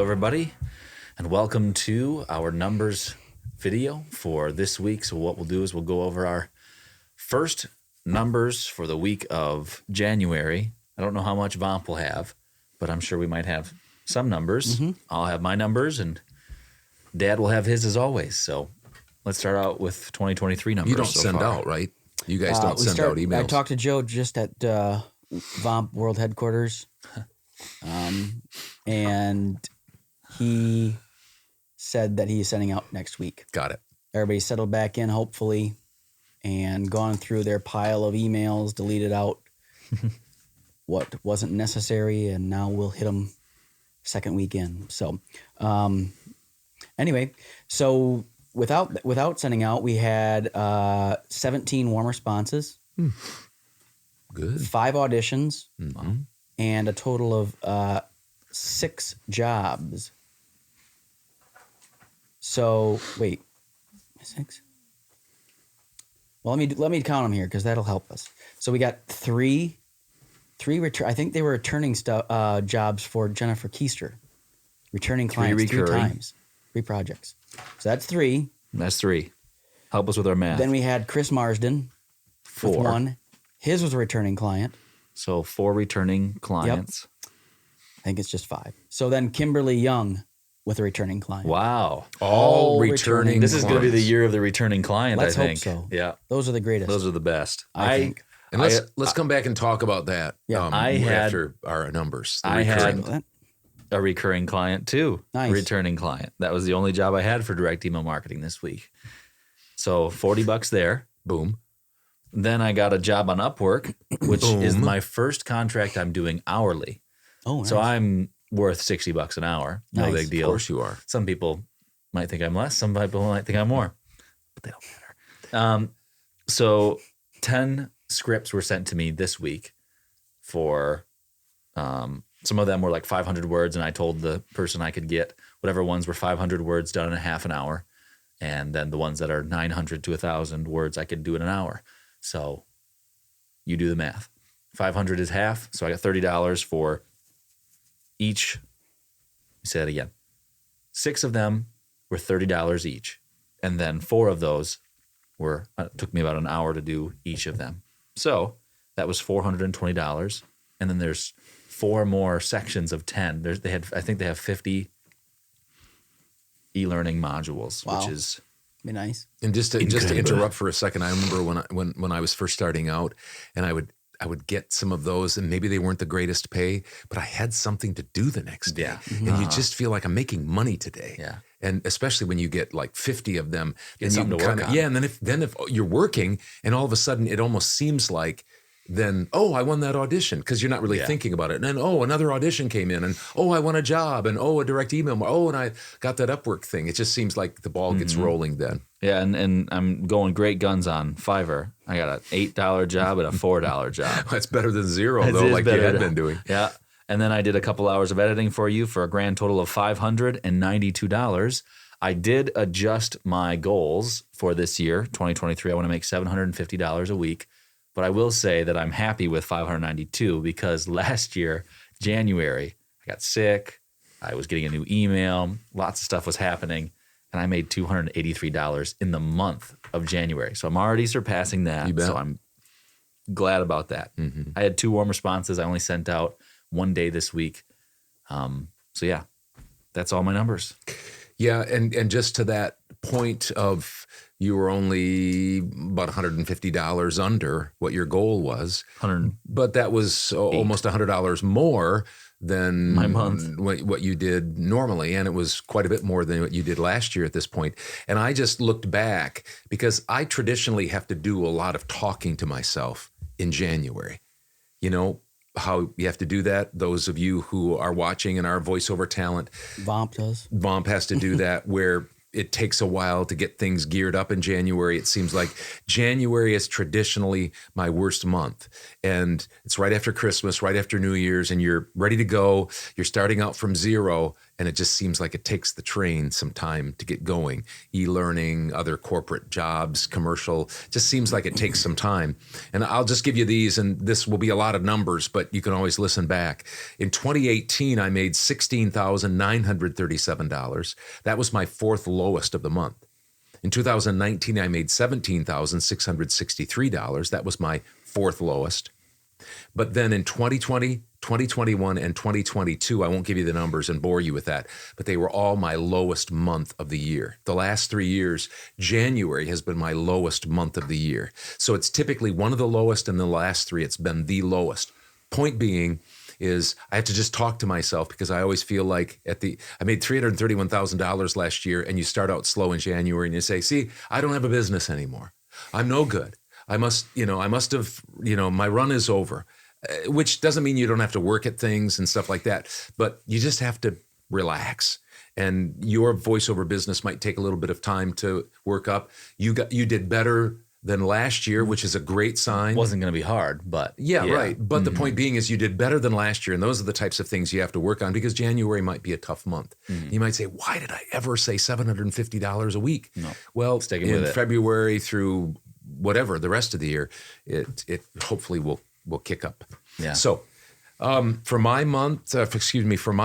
everybody, and welcome to our numbers video for this week. So what we'll do is we'll go over our first numbers for the week of January. I don't know how much VOMP we'll have, but I'm sure we might have some numbers. I'll have my numbers, and Dad will have his as always. So let's start out with 2023 numbers. You don't send out, right? You guys don't send out emails. I talked to Joe just at VOMP World Headquarters, and he said that he's sending out next week. Got it. Everybody's settled back in, hopefully, and gone through their pile of emails, deleted out what wasn't necessary, and now we'll hit them second week in. So anyway, so without sending out, we had 17 warm responses. Good. 5 auditions, and a total of 6 jobs. So wait, 6? Well, let me count them here because that'll help us. So we got three return. I think they were returning jobs for Jennifer Keister, returning clients 3 times, 3 projects. So that's 3. That's 3. Help us with our math. Then we had Chris Marsden, 4. with 1. His was a returning client. So 4 returning clients. Yep. I think it's just 5. So then Kimberly Young with a returning client. Wow. All returning This is going to be the clients. year of the returning client, Let's I think. hope so. Yeah. Those are the greatest. Those are the best. I think. And let's come back and talk about that after our numbers. I had a recurring client too. Nice. Returning client. That was the only job I had for direct email marketing this week. So $40 there. Boom. Then I got a job on Upwork, which is my first contract I'm doing hourly. Oh, nice. So I'm worth $60 an hour. No Nice. big deal. Of course you are. Some people might think I'm less. Some people might think I'm more, but they don't matter. So 10 scripts were sent to me this week for some of them were like 500 words, and I told the person I could get whatever ones were 500 words done in a half an hour, and then the ones that are 900 to 1,000 words I could do in an hour. So you do the math. 500 is half, so I got $30 for each. Let me say that again. 6 of them were $30 each, and then 4 of those took me about an hour to do each of them. So that was $420, and then there's 4 more sections of 10. I think they have 50 e-learning modules, Wow. which is be nice. And just to interrupt for a second, I remember when I was first starting out, and I would get some of those, and maybe they weren't the greatest pay, but I had something to do the next day. Yeah. And you just feel like I'm making money today. Yeah. And especially when you get like 50 of them, Get something to work on. Yeah, and then if you're working, and all of a sudden it almost seems like then, I won that audition, because you're not really thinking about it. And then, another audition came in, and I won a job, and a direct email, and I got that Upwork thing. It just seems like the ball gets rolling then. Yeah, and I'm going great guns on Fiverr. I got an $8 job and a $4 job. That's better than 0, It though, is like you better had than- been doing. Yeah. And then I did a couple hours of editing for you for a grand total of $592. I did adjust my goals for this year, 2023. I want to make $750 a week. But I will say that I'm happy with $592 because last year, January, I got sick. I was getting a new email. Lots of stuff was happening. And I made $283 in the month of January. So I'm already surpassing that. You bet. So I'm glad about that. I had 2 warm responses. I only sent out 1 day this week. So yeah, that's all my numbers. Yeah, and just to that point of you were only about $150 under what your goal was. But that was almost $100 more than my month. What you did normally, and it was quite a bit more than what you did last year at this point. And I just looked back, because I traditionally have to do a lot of talking to myself in January. You know how you have to do that? Those of you who are watching and are voiceover talent, VOMP does. VOMP has to do that, where it takes a while to get things geared up in January. It seems like January is traditionally my worst month. And it's right after Christmas, right after New Year's, and you're ready to go. You're starting out from 0, and it just seems like it takes the train some time to get going. E-learning, other corporate jobs, commercial, just seems like it takes some time. And I'll just give you these, and this will be a lot of numbers, but you can always listen back. In 2018, I made $16,937. That was my fourth lowest of the month. In 2019, I made $17,663. That was my fourth lowest. But then in 2020, 2021, and 2022, I won't give you the numbers and bore you with that, but they were all my lowest month of the year. The last 3 years, January has been my lowest month of the year. So it's typically one of the lowest, and the last three, it's been the lowest. Point being is I have to just talk to myself, because I always feel like I made $331,000 last year, and you start out slow in January and you say, see, I don't have a business anymore. I'm no good. I must have, my run is over, which doesn't mean you don't have to work at things and stuff like that, but you just have to relax. And your voiceover business might take a little bit of time to work up. You did better than last year, which is a great sign. Wasn't going to be hard, but yeah, right. But the point being is you did better than last year, and those are the types of things you have to work on, because January might be a tough month. You might say, why did I ever say $750 a week? No. Well, Sticking in with it. February through whatever the rest of the year, it hopefully will kick up. Yeah. So for my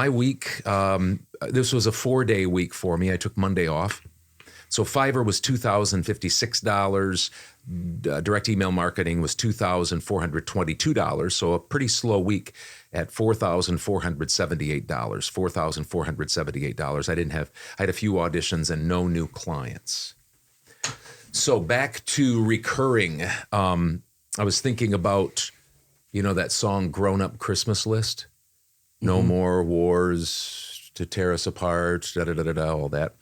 week, this was a 4-day week for me. I took Monday off. So Fiverr was $2,056. Direct email marketing was $2,422. So a pretty slow week at $4,478. $4,478. I had a few auditions and no new clients. So back to recurring. I was thinking about, that song Grown Up Christmas List. No more wars to tear us apart, all that.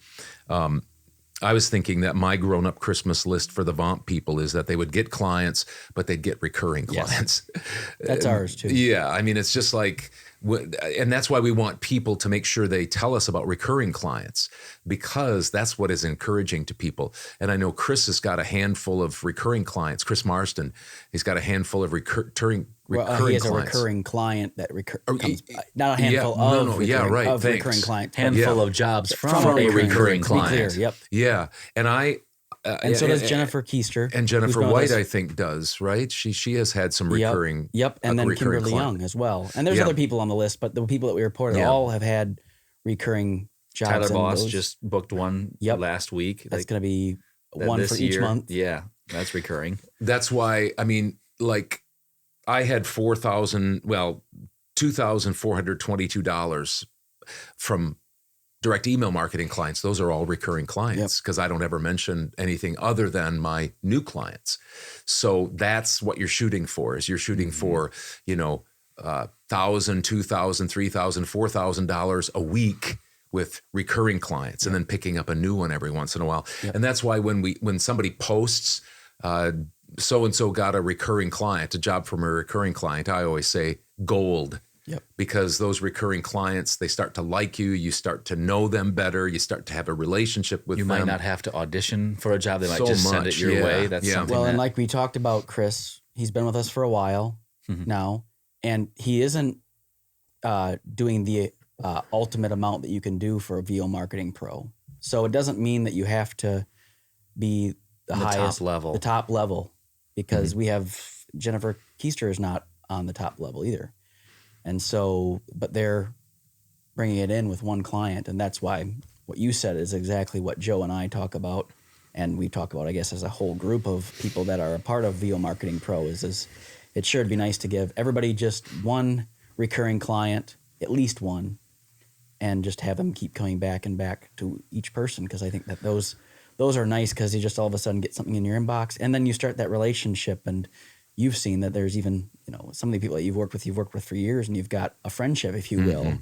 I was thinking that my grown-up Christmas list for the VOMP people is that they would get clients, but they'd get recurring clients. Yes. That's ours too. Yeah, I mean, it's just like, and that's why we want people to make sure they tell us about recurring clients, because that's what is encouraging to people. And I know Chris has got a handful of recurring clients. Chris Marston, he's got a handful of recurring he has clients. a recurring client that comes, not a handful of recurring clients. Handful of jobs from a recurring client. Be clear, yep. Yeah, and and so does Jennifer Keister. And Jennifer White, I think, does, right? She has had some recurring. Yep, and then Kimberly client. Young as well. And there's other people on the list, but the people that we reported all have had recurring jobs. Tyler Boss just booked one last week. That's going to be one for each month. Yeah, that's recurring. That's why, I had $2,422 from direct email marketing clients. Those are all recurring clients, because I don't ever mention anything other than my new clients. So that's what you're shooting for, is you're shooting for, $1,000, $2,000, $3,000, $4,000 a week with recurring clients, and then picking up a new one every once in a while. And that's why when somebody posts, so-and-so got a recurring client, a job from a recurring client, I always say gold. Yep. Because those recurring clients, they start to like you. You start to know them better. You start to have a relationship with them. You might not have to audition for a job. They might just send it your way. That's something. Well, and like we talked about, Chris, he's been with us for a while now, and he isn't doing the ultimate amount that you can do for a VO Marketing Pro. So it doesn't mean that you have to be the highest top level. The top level, because we have Jennifer Keister is not on the top level either. And so, but they're bringing it in with one client. And that's why what you said is exactly what Joe and I talk about. And we talk about, I guess, as a whole group of people that are a part of VO Marketing Pro is it sure would be nice to give everybody just one recurring client, at least one, and just have them keep coming back and back to each person. Because I think that those are nice, because you just all of a sudden get something in your inbox, and then you start that relationship. And you've seen that there's even, some of the people that you've worked with for years, and you've got a friendship, if you will.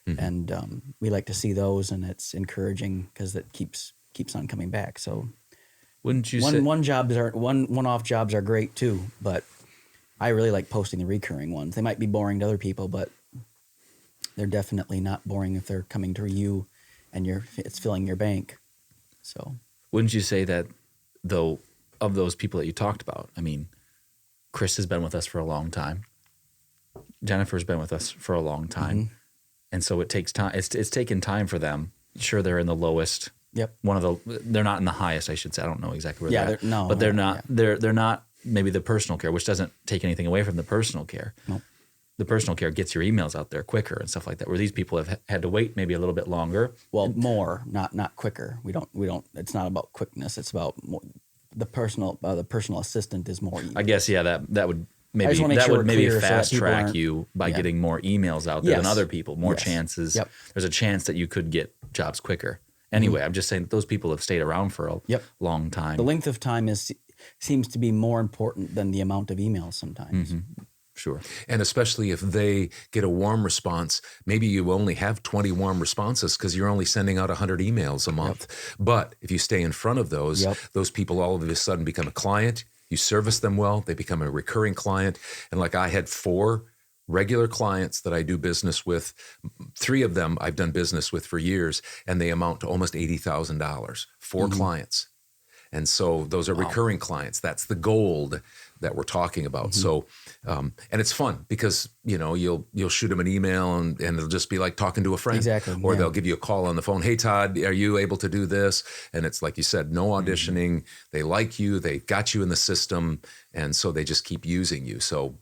And we like to see those, and it's encouraging because it keeps on coming back. So wouldn't you say one-off jobs are great too, but I really like posting the recurring ones. They might be boring to other people, but they're definitely not boring if they're coming to you and it's filling your bank. So wouldn't you say that, though, of those people that you talked about? I mean, Chris has been with us for a long time. Jennifer's been with us for a long time. And so it takes time. It's taken time for them. Sure, they're in the lowest. Yep. They're not in the highest, I should say. I don't know exactly where Yeah, they're at. no, but they're no, not. yeah. They're not maybe the personal care, which doesn't take anything away from the personal care. Nope. The personal care gets your emails out there quicker and stuff like that. Where these people have had to wait maybe a little bit longer. Well, more, not quicker. We don't. It's not about quickness. It's about more, the personal assistant is more. I guess that would maybe just wanna make sure we're maybe clear so that fast people track aren't- you by yeah. getting more emails out there than Yes. other people. More Yes. chances. Yep. There's a chance that you could get jobs quicker. Anyway, I'm just saying that those people have stayed around for a Yep. long time. The length of time seems to be more important than the amount of emails sometimes. Sure. And especially if they get a warm response, maybe you only have 20 warm responses because you're only sending out 100 emails a month. But if you stay in front of those, Yep. those people all of a sudden become a client. You service them well, they become a recurring client. And like I had 4 regular clients that I do business with. 3 of them I've done business with for years, and they amount to almost $80,000. 4 clients. And so those are recurring clients. That's the gold that we're talking about. So, and it's fun because, you'll shoot them an email and it'll just be like talking to a friend. Exactly, Or yeah. they'll give you a call on the phone. Hey, Todd, are you able to do this? And it's like you said, no auditioning. They like you. They got you in the system. And so they just keep using you. So,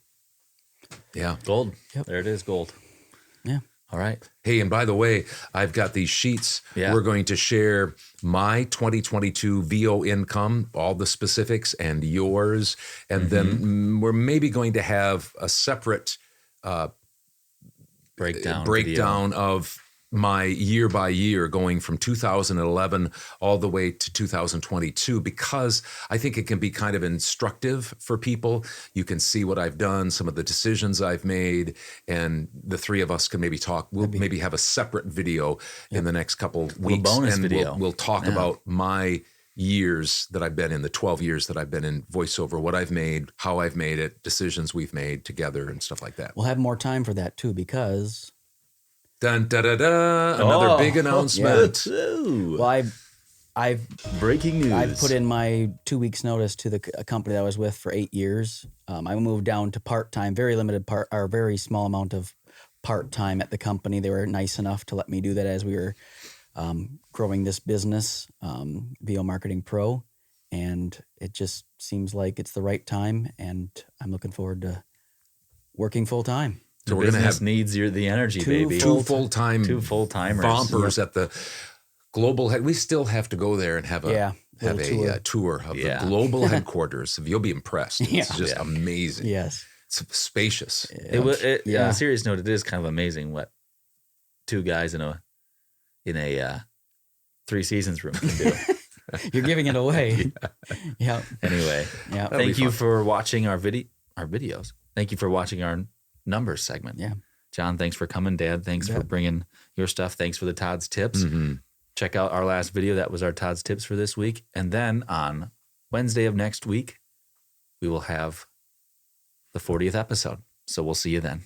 yeah. Gold. Yep. There it is, gold. Yeah. All right. Hey, and by the way, I've got these sheets. Yeah. We're going to share my 2022 VO income, all the specifics, and yours. And then we're maybe going to have a separate Breakdown of my year by year going from 2011 all the way to 2022, because I think it can be kind of instructive for people. You can see what I've done, some of the decisions I've made, and the 3 of us can maybe talk. We'll maybe have a separate video in the next couple weeks. bonus and video. We'll talk about my years that I've been in, the 12 years that I've been in voiceover, what I've made, how I've made it, decisions we've made together and stuff like that. We'll have more time for that too because Dun, da, da, da, another big announcement. well, I've Breaking news. I put in my 2 weeks notice to the company that I was with for 8 years. I moved down to part-time, very limited or very small amount of part-time at the company. They were nice enough to let me do that as we were growing this business, VO Marketing Pro. And it just seems like it's the right time. And I'm looking forward to working full-time. So The we're going to business have needs the energy, 2 baby. two full-time full-timers. VOMPers at the global head. We still have to go there and have a little tour of Yeah. the global headquarters. You'll be impressed. It's Yeah. just amazing. Yes. It's spacious. On Yeah. a serious note, it is kind of amazing what 2 guys in a 3 seasons room can do. You're giving it away. Yeah. Anyway, Yeah. That'll be thank you fun. for watching our videos. Thank you for watching our numbers segment. Yeah. John, thanks for coming. Dad, thanks for bet. bringing your stuff. Thanks for the Todd's tips. Check out our last video. That was our Todd's tips for this week. And then on Wednesday of next week, we will have the 40th episode. So we'll see you then.